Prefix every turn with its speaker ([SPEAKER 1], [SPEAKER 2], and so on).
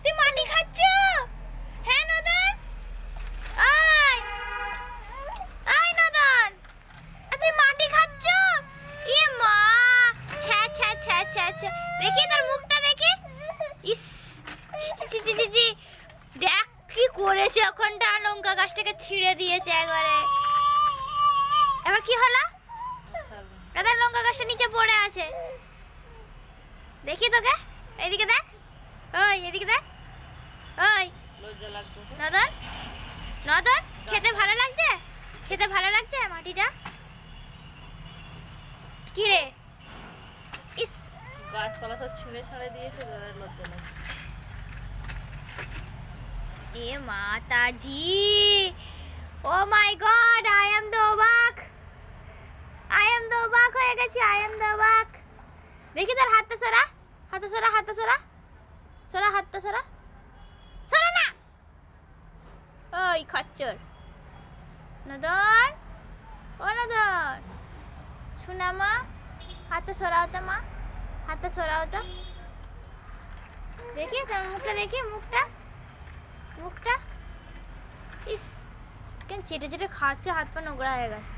[SPEAKER 1] তুই মাটি খাচ্ছ? হ্যাঁ নদন, আয় আয় নদন, তুই মাটি খাচ্ছ? এ মা, ছ্যা ছ্যা ছ্যা ছ্যা ছ্যা, দেখি তোর মুখটা দেখি। ইস, ছি ছি ছি ছি ছি, দেখ কি করেছে ওখানটা, লঙ্কা গাছটাকে ছিঁড়ে দিয়েছে একবারে। এবার কি হলো? দাদা লঙ্কা গাছটা নিচে পড়ে আছে, দেখি তোকে, এইদিকে দেখ, ওই এদিকে দেখ, ওই নদন, নদন খেতে ভালো লাগছে? খেতে ভালো লাগছে মাটিটা? কি রে? ইস,
[SPEAKER 2] গাছপালা সব ছিঁড়ে ছাড়ে দিয়েছে, লজ্জা লাগছে।
[SPEAKER 1] এ মাতাজি, ও মাই গড, আই এম দ্য অবাক, আই এম দ্য অবাক হয়ে গেছি, আই এম দ্য অবাক। দেখি তোর হাতটা সরা, হাতটা সরা, হাতটা সরা, সরা হাতটা সরা, সরা না, ওই খচ্চর। নদন, ও নদন, শোনা মা, হাতটা সরাও তো মা, হাতটা সরাও তো, দেখি তোর মুখটা, দেখি মুখটা, মুখটা। ইস, কেন চেটে চেটে খাচ্ছে, হাত পা নোংরা হয়ে গেছে।